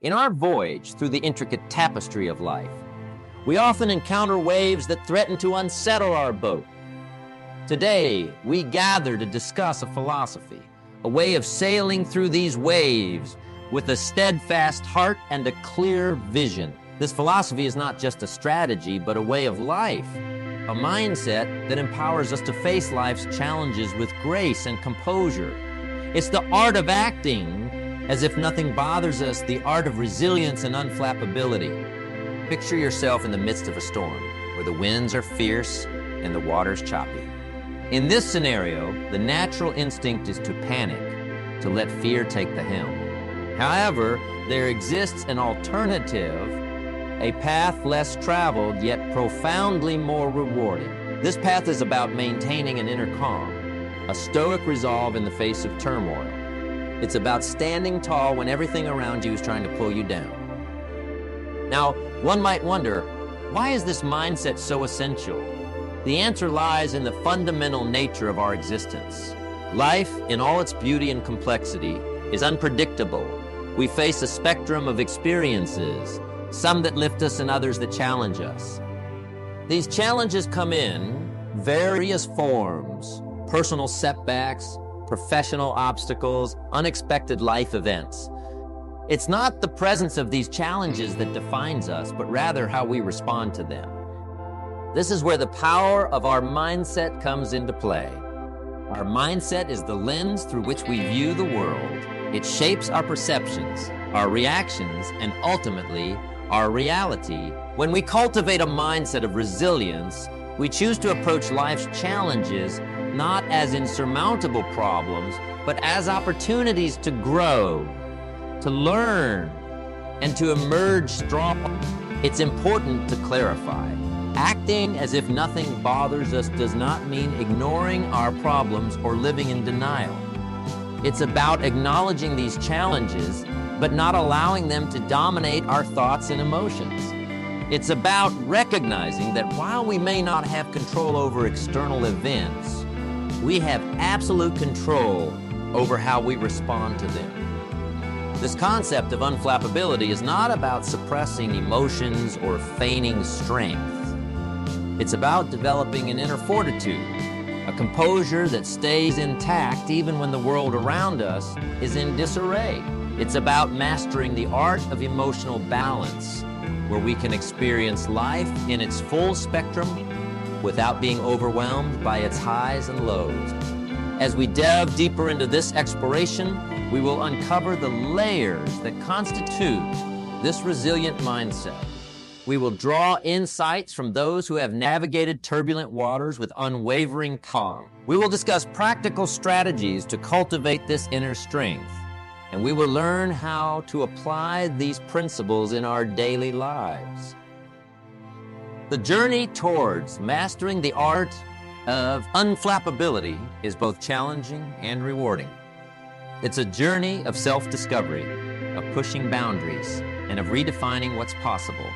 In our voyage through the intricate tapestry of life, we often encounter waves that threaten to unsettle our boat. Today, we gather to discuss a philosophy, a way of sailing through these waves with a steadfast heart and a clear vision. This philosophy is not just a strategy, but a way of life, a mindset that empowers us to face life's challenges with grace and composure. It's the art of acting as if nothing bothers us, the art of resilience and unflappability. Picture yourself in the midst of a storm, where the winds are fierce and the water's choppy. In this scenario, the natural instinct is to panic, to let fear take the helm. However, there exists an alternative, a path less traveled, yet profoundly more rewarding. This path is about maintaining an inner calm, a stoic resolve in the face of turmoil. It's about standing tall when everything around you is trying to pull you down. Now, one might wonder, why is this mindset so essential? The answer lies in the fundamental nature of our existence. Life, in all its beauty and complexity, is unpredictable. We face a spectrum of experiences, some that lift us and others that challenge us. These challenges come in various forms: personal setbacks, professional obstacles, unexpected life events. It's not the presence of these challenges that defines us, but rather how we respond to them. This is where the power of our mindset comes into play. Our mindset is the lens through which we view the world. It shapes our perceptions, our reactions, and ultimately, our reality. When we cultivate a mindset of resilience, we choose to approach life's challenges not as insurmountable problems, but as opportunities to grow, to learn, and to emerge strong. It's important to clarify. Acting as if nothing bothers us does not mean ignoring our problems or living in denial. It's about acknowledging these challenges, but not allowing them to dominate our thoughts and emotions. It's about recognizing that while we may not have control over external events, we have absolute control over how we respond to them. This concept of unflappability is not about suppressing emotions or feigning strength. It's about developing an inner fortitude, a composure that stays intact even when the world around us is in disarray. It's about mastering the art of emotional balance, where we can experience life in its full spectrum without being overwhelmed by its highs and lows. As we delve deeper into this exploration, we will uncover the layers that constitute this resilient mindset. We will draw insights from those who have navigated turbulent waters with unwavering calm. We will discuss practical strategies to cultivate this inner strength, and we will learn how to apply these principles in our daily lives. The journey towards mastering the art of unflappability is both challenging and rewarding. It's a journey of self-discovery, of pushing boundaries, and of redefining what's possible.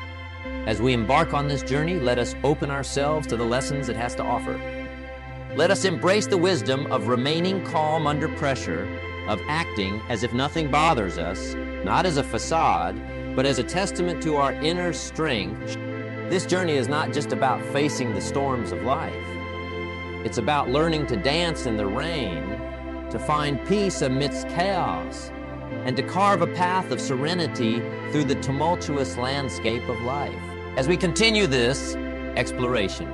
As we embark on this journey, let us open ourselves to the lessons it has to offer. Let us embrace the wisdom of remaining calm under pressure, of acting as if nothing bothers us, not as a facade, but as a testament to our inner strength. This journey is not just about facing the storms of life. It's about learning to dance in the rain, to find peace amidst chaos, and to carve a path of serenity through the tumultuous landscape of life. As we continue this exploration,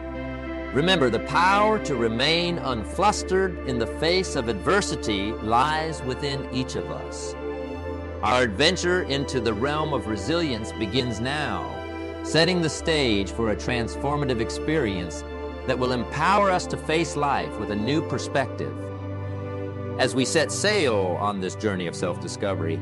remember the power to remain unflustered in the face of adversity lies within each of us. Our adventure into the realm of resilience begins now, setting the stage for a transformative experience that will empower us to face life with a new perspective. As we set sail on this journey of self-discovery,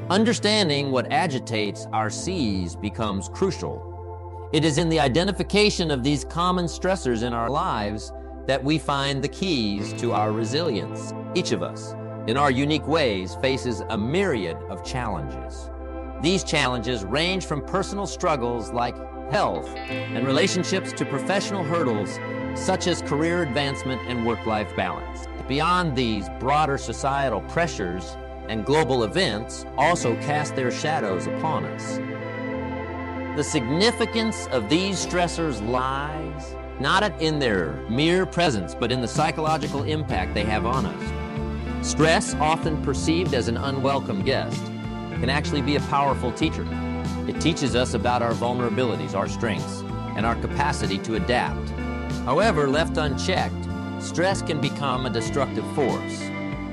understanding what agitates our seas becomes crucial. It is in the identification of these common stressors in our lives that we find the keys to our resilience. Each of us, in our unique ways, faces a myriad of challenges. These challenges range from personal struggles like health and relationships to professional hurdles such as career advancement and work-life balance. Beyond these broader societal pressures, and global events also cast their shadows upon us. The significance of these stressors lies not in their mere presence, but in the psychological impact they have on us. Stress, often perceived as an unwelcome guest, can actually be a powerful teacher. It teaches us about our vulnerabilities, our strengths, and our capacity to adapt. However, left unchecked, stress can become a destructive force,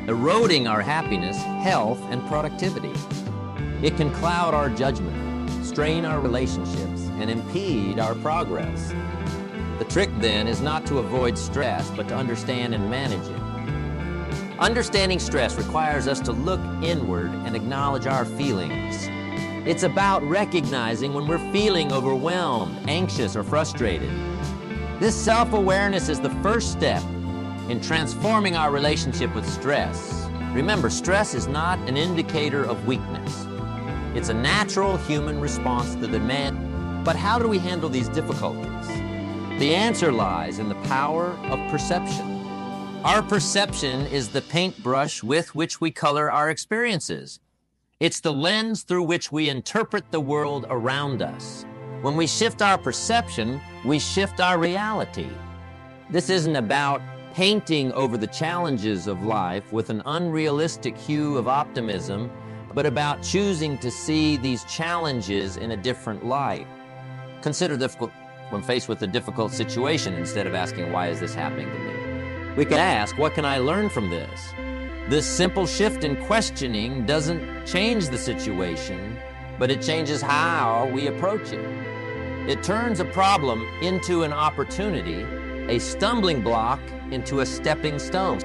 eroding our happiness, health, and productivity. It can cloud our judgment, strain our relationships, and impede our progress. The trick then is not to avoid stress, but to understand and manage it. Understanding stress requires us to look inward and acknowledge our feelings. It's about recognizing when we're feeling overwhelmed, anxious, or frustrated. This self-awareness is the first step in transforming our relationship with stress. Remember, stress is not an indicator of weakness. It's a natural human response to the demand. But how do we handle these difficulties? The answer lies in the power of perception. Our perception is the paintbrush with which we color our experiences. It's the lens through which we interpret the world around us. When we shift our perception, we shift our reality. This isn't about painting over the challenges of life with an unrealistic hue of optimism, but about choosing to see these challenges in a different light. Consider difficult when faced with a difficult situation instead of asking, why is this happening to me? We can ask, what can I learn from this? This simple shift in questioning doesn't change the situation, but it changes how we approach it. It turns a problem into an opportunity, a stumbling block into a stepping stone.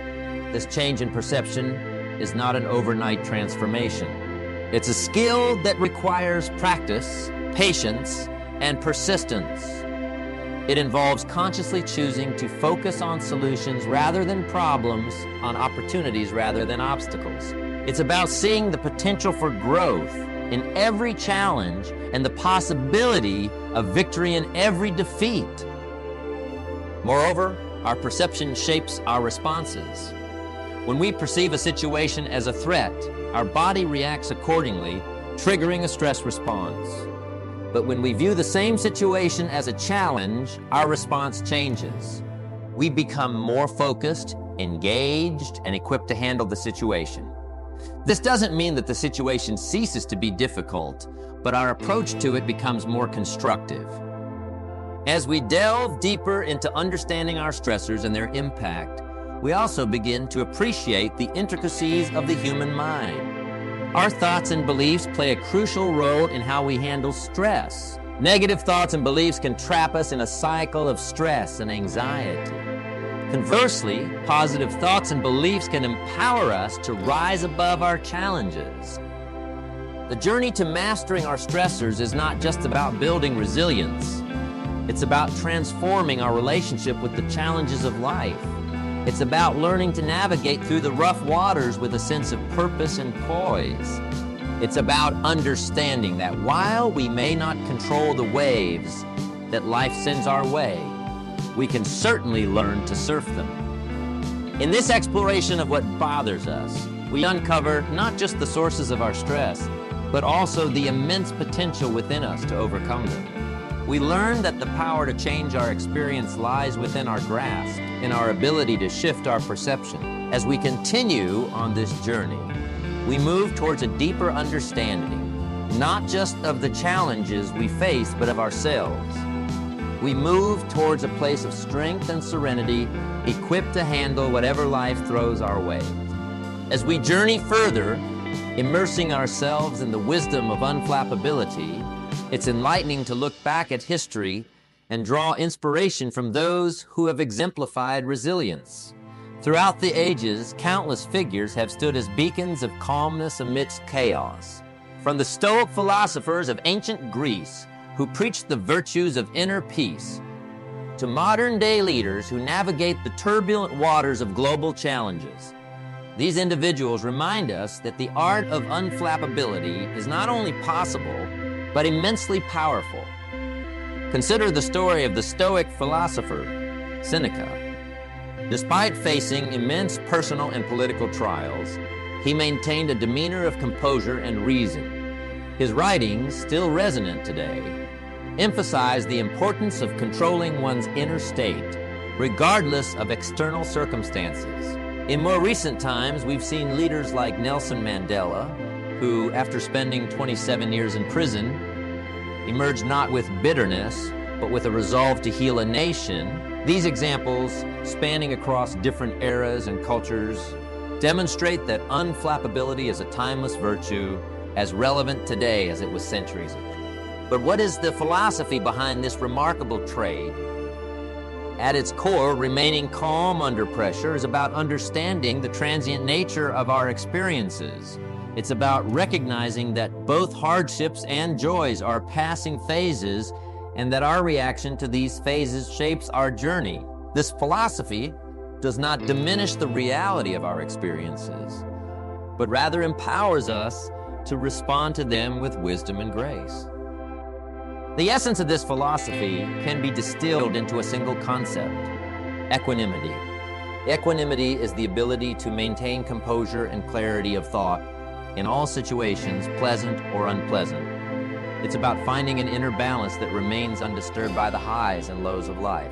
This change in perception is not an overnight transformation. It's a skill that requires practice, patience, and persistence. It involves consciously choosing to focus on solutions rather than problems, on opportunities rather than obstacles. It's about seeing the potential for growth in every challenge and the possibility of victory in every defeat. Moreover, our perception shapes our responses. When we perceive a situation as a threat, our body reacts accordingly, triggering a stress response. But when we view the same situation as a challenge, our response changes. We become more focused, engaged, and equipped to handle the situation. This doesn't mean that the situation ceases to be difficult, but our approach to it becomes more constructive. As we delve deeper into understanding our stressors and their impact, we also begin to appreciate the intricacies of the human mind. Our thoughts and beliefs play a crucial role in how we handle stress. Negative thoughts and beliefs can trap us in a cycle of stress and anxiety. Conversely, positive thoughts and beliefs can empower us to rise above our challenges. The journey to mastering our stressors is not just about building resilience. It's about transforming our relationship with the challenges of life. It's about learning to navigate through the rough waters with a sense of purpose and poise. It's about understanding that while we may not control the waves that life sends our way, we can certainly learn to surf them. In this exploration of what bothers us, we uncover not just the sources of our stress, but also the immense potential within us to overcome them. We learn that the power to change our experience lies within our grasp, in our ability to shift our perception. As we continue on this journey, we move towards a deeper understanding, not just of the challenges we face, but of ourselves. We move towards a place of strength and serenity, equipped to handle whatever life throws our way. As we journey further, immersing ourselves in the wisdom of unflappability, it's enlightening to look back at history and draw inspiration from those who have exemplified resilience. Throughout the ages, countless figures have stood as beacons of calmness amidst chaos. From the Stoic philosophers of ancient Greece, who preached the virtues of inner peace, to modern-day leaders who navigate the turbulent waters of global challenges. These individuals remind us that the art of unflappability is not only possible, but immensely powerful. Consider the story of the Stoic philosopher, Seneca. Despite facing immense personal and political trials, he maintained a demeanor of composure and reason. His writings, still resonant today, emphasize the importance of controlling one's inner state, regardless of external circumstances. In more recent times, we've seen leaders like Nelson Mandela, who, after spending 27 years in prison, emerged not with bitterness, but with a resolve to heal a nation. These examples, spanning across different eras and cultures, demonstrate that unflappability is a timeless virtue, as relevant today as it was centuries ago. But what is the philosophy behind this remarkable trait? At its core, remaining calm under pressure is about understanding the transient nature of our experiences. It's about recognizing that both hardships and joys are passing phases, and that our reaction to these phases shapes our journey. This philosophy does not diminish the reality of our experiences, but rather empowers us to respond to them with wisdom and grace. The essence of this philosophy can be distilled into a single concept: equanimity. Equanimity is the ability to maintain composure and clarity of thought in all situations, pleasant or unpleasant. It's about finding an inner balance that remains undisturbed by the highs and lows of life.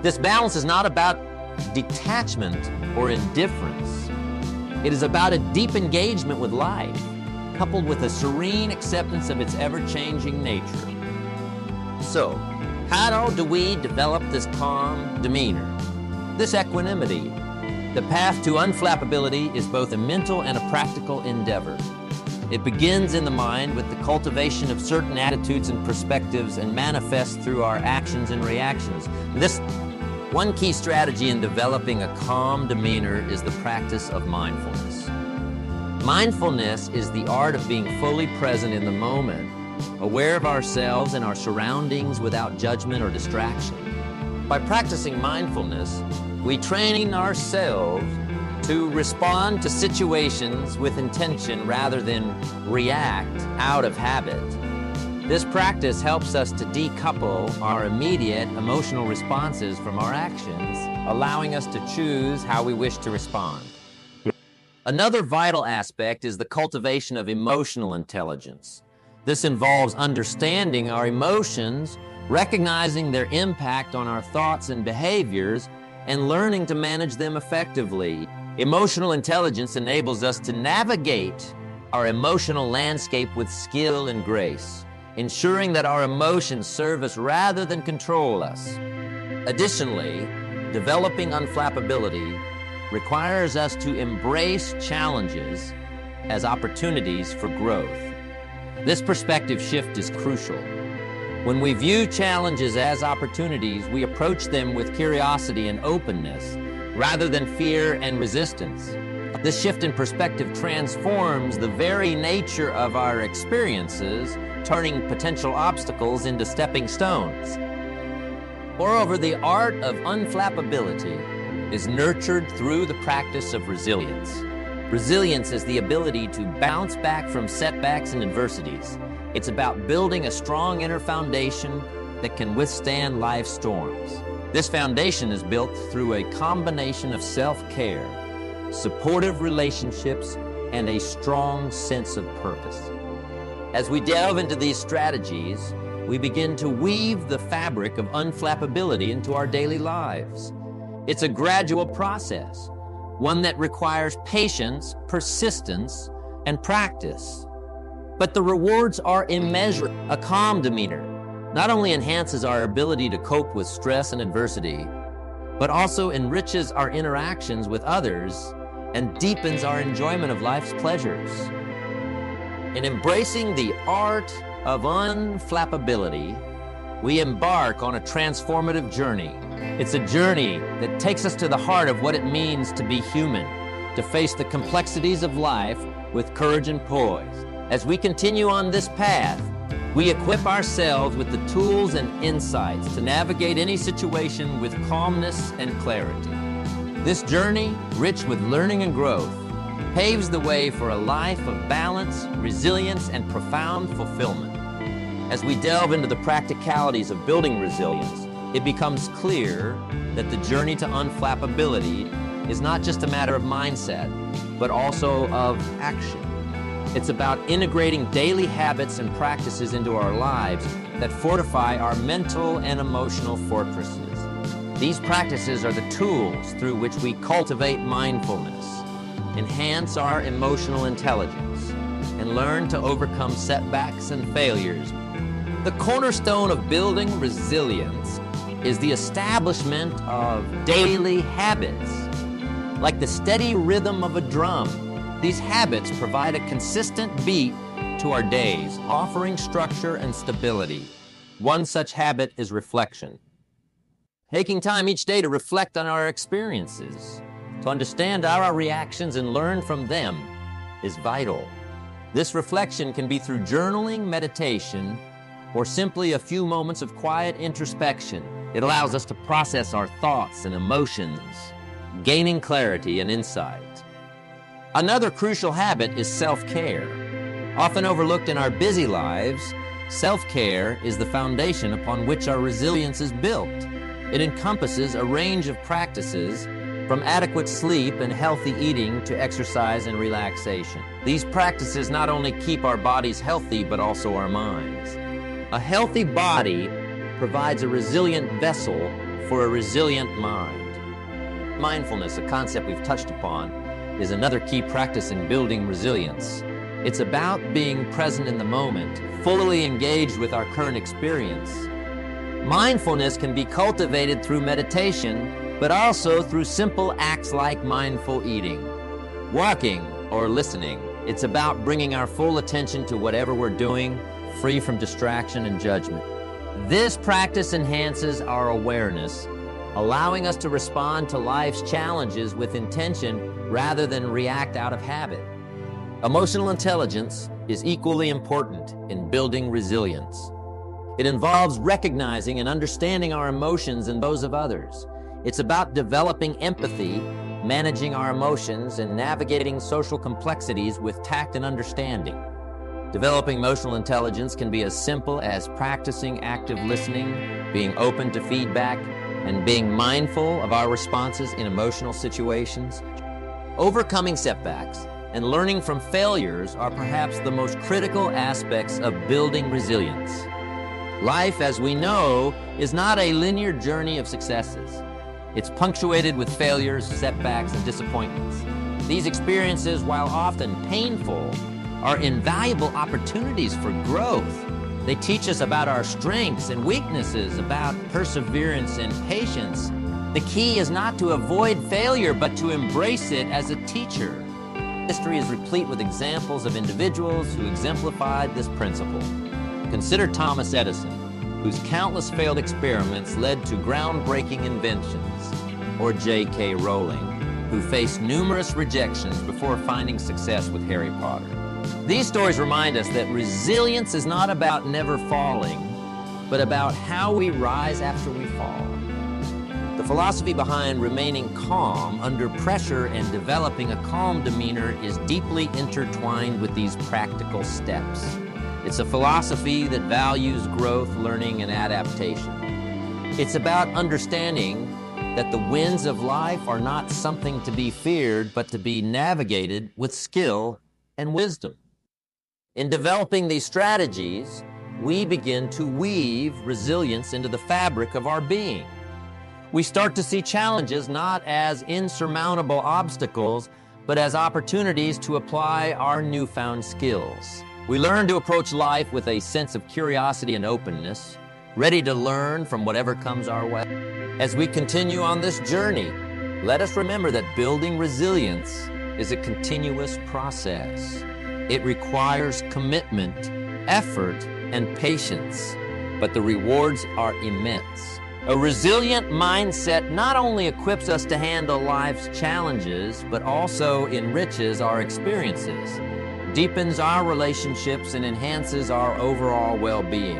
This balance is not about detachment or indifference. It is about a deep engagement with life, coupled with a serene acceptance of its ever-changing nature. So, how do we develop this calm demeanor, this equanimity? The path to unflappability is both a mental and a practical endeavor. It begins in the mind with the cultivation of certain attitudes and perspectives, and manifests through our actions and reactions. One key strategy in developing a calm demeanor is the practice of mindfulness. Mindfulness is the art of being fully present in the moment, aware of ourselves and our surroundings without judgment or distraction. By practicing mindfulness, we train ourselves to respond to situations with intention rather than react out of habit. This practice helps us to decouple our immediate emotional responses from our actions, allowing us to choose how we wish to respond. Another vital aspect is the cultivation of emotional intelligence. This involves understanding our emotions, recognizing their impact on our thoughts and behaviors, and learning to manage them effectively. Emotional intelligence enables us to navigate our emotional landscape with skill and grace, ensuring that our emotions serve us rather than control us. Additionally, developing unflappability requires us to embrace challenges as opportunities for growth. This perspective shift is crucial. When we view challenges as opportunities, we approach them with curiosity and openness, rather than fear and resistance. This shift in perspective transforms the very nature of our experiences, turning potential obstacles into stepping stones. Moreover, the art of unflappability is nurtured through the practice of resilience. Resilience is the ability to bounce back from setbacks and adversities. It's about building a strong inner foundation that can withstand life's storms. This foundation is built through a combination of self-care, supportive relationships, and a strong sense of purpose. As we delve into these strategies, we begin to weave the fabric of unflappability into our daily lives. It's a gradual process, one that requires patience, persistence, and practice. But the rewards are immeasurable. A calm demeanor not only enhances our ability to cope with stress and adversity, but also enriches our interactions with others and deepens our enjoyment of life's pleasures. In embracing the art of unflappability, we embark on a transformative journey. It's a journey that takes us to the heart of what it means to be human, to face the complexities of life with courage and poise. As we continue on this path, we equip ourselves with the tools and insights to navigate any situation with calmness and clarity. This journey, rich with learning and growth, paves the way for a life of balance, resilience, and profound fulfillment. As we delve into the practicalities of building resilience, it becomes clear that the journey to unflappability is not just a matter of mindset. but also of action. It's about integrating daily habits and practices into our lives that fortify our mental and emotional fortresses. These practices are the tools through which we cultivate mindfulness, enhance our emotional intelligence, and learn to overcome setbacks and failures. The cornerstone of building resilience is the establishment of daily habits. Like the steady rhythm of a drum, these habits provide a consistent beat to our days, offering structure and stability. One such habit is reflection. Taking time each day to reflect on our experiences, to understand our reactions and learn from them, is vital. This reflection can be through journaling, meditation, or simply a few moments of quiet introspection. It allows us to process our thoughts and emotions, gaining clarity and insight. Another crucial habit is self-care. Often overlooked in our busy lives, self-care is the foundation upon which our resilience is built. It encompasses a range of practices from adequate sleep and healthy eating to exercise and relaxation. These practices not only keep our bodies healthy, but also our minds. A healthy body provides a resilient vessel for a resilient mind. Mindfulness, a concept we've touched upon, is another key practice in building resilience. It's about being present in the moment, fully engaged with our current experience. Mindfulness can be cultivated through meditation, but also through simple acts like mindful eating, walking, or listening. It's about bringing our full attention to whatever we're doing, free from distraction and judgment. This practice enhances our awareness, allowing us to respond to life's challenges with intention rather than react out of habit. Emotional intelligence is equally important in building resilience. It involves recognizing and understanding our emotions and those of others. It's about developing empathy, managing our emotions, and navigating social complexities with tact and understanding. Developing emotional intelligence can be as simple as practicing active listening, being open to feedback, and being mindful of our responses in emotional situations. Overcoming setbacks and learning from failures are perhaps the most critical aspects of building resilience. Life, as we know, is not a linear journey of successes. It's punctuated with failures, setbacks, and disappointments. These experiences, while often painful, are invaluable opportunities for growth. They teach us about our strengths and weaknesses, about perseverance and patience. The key is not to avoid failure, but to embrace it as a teacher. History is replete with examples of individuals who exemplified this principle. Consider Thomas Edison, whose countless failed experiments led to groundbreaking inventions, or J.K. Rowling, who faced numerous rejections before finding success with Harry Potter. These stories remind us that resilience is not about never falling, but about how we rise after we fall. The philosophy behind remaining calm under pressure and developing a calm demeanor is deeply intertwined with these practical steps. It's a philosophy that values growth, learning, and adaptation. It's about understanding that the winds of life are not something to be feared, but to be navigated with skill and wisdom. In developing these strategies, we begin to weave resilience into the fabric of our being. We start to see challenges not as insurmountable obstacles, but as opportunities to apply our newfound skills. We learn to approach life with a sense of curiosity and openness, ready to learn from whatever comes our way. As we continue on this journey, let us remember that building resilience is a continuous process. It requires commitment, effort, and patience, but the rewards are immense. A resilient mindset not only equips us to handle life's challenges, but also enriches our experiences, deepens our relationships, and enhances our overall well-being.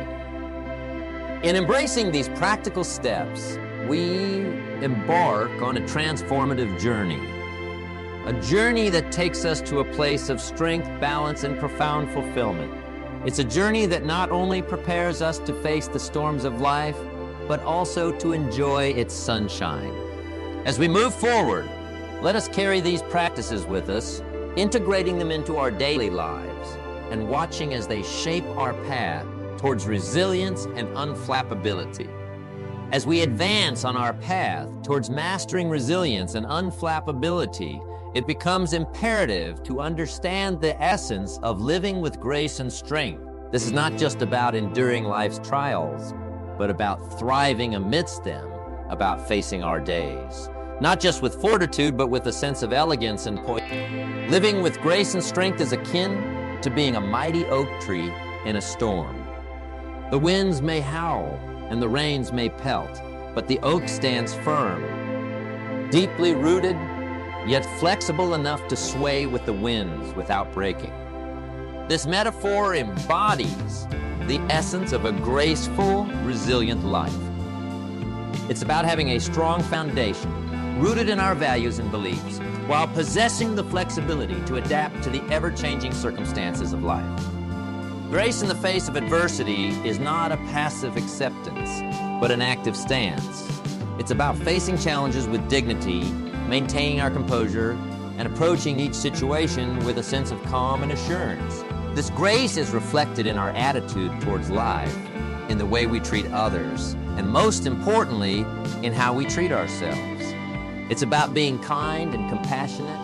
In embracing these practical steps, we embark on a transformative journey. A journey that takes us to a place of strength, balance, and profound fulfillment. It's a journey that not only prepares us to face the storms of life, but also to enjoy its sunshine. As we move forward, let us carry these practices with us, integrating them into our daily lives and watching as they shape our path towards resilience and unflappability. As we advance on our path towards mastering resilience and unflappability, it becomes imperative to understand the essence of living with grace and strength. This is not just about enduring life's trials, but about thriving amidst them, about facing our days. Not just with fortitude, but with a sense of elegance and poise. Living with grace and strength is akin to being a mighty oak tree in a storm. The winds may howl and the rains may pelt, but the oak stands firm, deeply rooted, yet flexible enough to sway with the winds without breaking. This metaphor embodies the essence of a graceful, resilient life. It's about having a strong foundation, rooted in our values and beliefs, while possessing the flexibility to adapt to the ever-changing circumstances of life. Grace in the face of adversity is not a passive acceptance, but an active stance. It's about facing challenges with dignity, maintaining our composure, and approaching each situation with a sense of calm and assurance. This grace is reflected in our attitude towards life, in the way we treat others, and most importantly, in how we treat ourselves. It's about being kind and compassionate,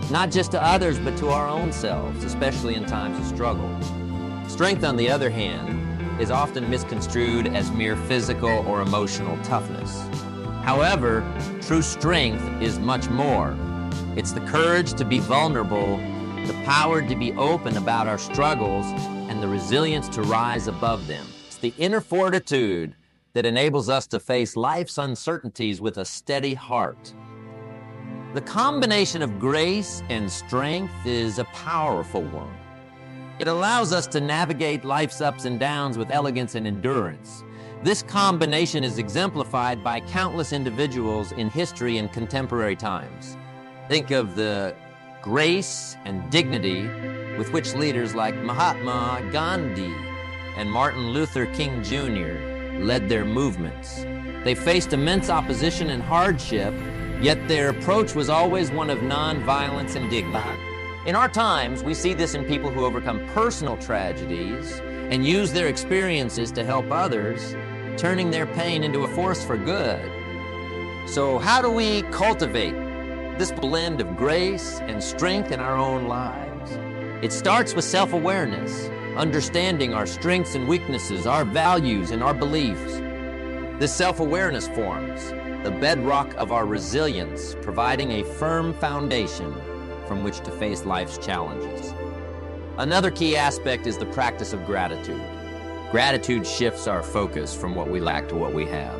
not just to others, but to our own selves, especially in times of struggle. Strength, on the other hand, is often misconstrued as mere physical or emotional toughness. However, true strength is much more. It's the courage to be vulnerable, the power to be open about our struggles, and the resilience to rise above them. It's the inner fortitude that enables us to face life's uncertainties with a steady heart. The combination of grace and strength is a powerful one. It allows us to navigate life's ups and downs with elegance and endurance. This combination is exemplified by countless individuals in history and contemporary times. Think of the grace and dignity with which leaders like Mahatma Gandhi and Martin Luther King Jr. led their movements. They faced immense opposition and hardship, yet their approach was always one of nonviolence and dignity. In our times, we see this in people who overcome personal tragedies and use their experiences to help others, turning their pain into a force for good. So how do we cultivate this blend of grace and strength in our own lives? It starts with self-awareness, understanding our strengths and weaknesses, our values and our beliefs. This self-awareness forms the bedrock of our resilience, providing a firm foundation from which to face life's challenges. Another key aspect is the practice of gratitude. Gratitude shifts our focus from what we lack to what we have.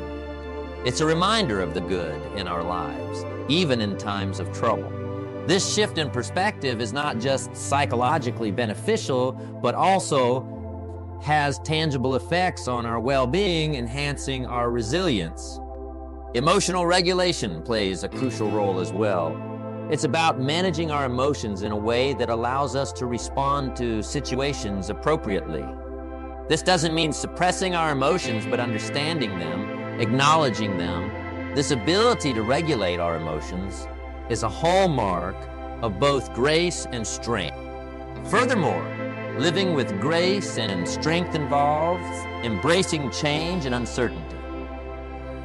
It's a reminder of the good in our lives, even in times of trouble. This shift in perspective is not just psychologically beneficial, but also has tangible effects on our well-being, enhancing our resilience. Emotional regulation plays a crucial role as well. It's about managing our emotions in a way that allows us to respond to situations appropriately. This doesn't mean suppressing our emotions, but understanding them, acknowledging them. This ability to regulate our emotions is a hallmark of both grace and strength. Furthermore, living with grace and strength involves embracing change and uncertainty.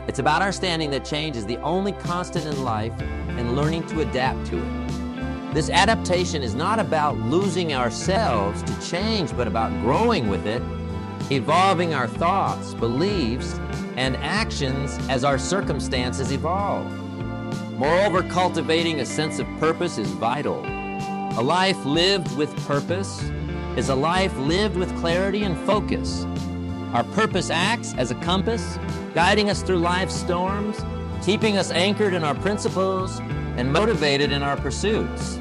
It's about understanding that change is the only constant in life and learning to adapt to it. This adaptation is not about losing ourselves to change, but about growing with it, evolving our thoughts, beliefs, and actions as our circumstances evolve. Moreover, cultivating a sense of purpose is vital. A life lived with purpose is a life lived with clarity and focus. Our purpose acts as a compass, guiding us through life's storms, keeping us anchored in our principles, and motivated in our pursuits.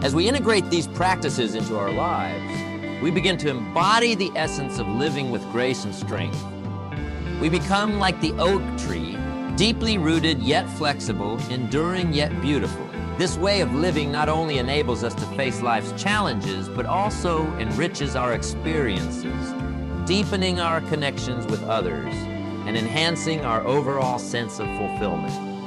As we integrate these practices into our lives, we begin to embody the essence of living with grace and strength. We become like the oak tree, deeply rooted yet flexible, enduring yet beautiful. This way of living not only enables us to face life's challenges, but also enriches our experiences, deepening our connections with others, and enhancing our overall sense of fulfillment.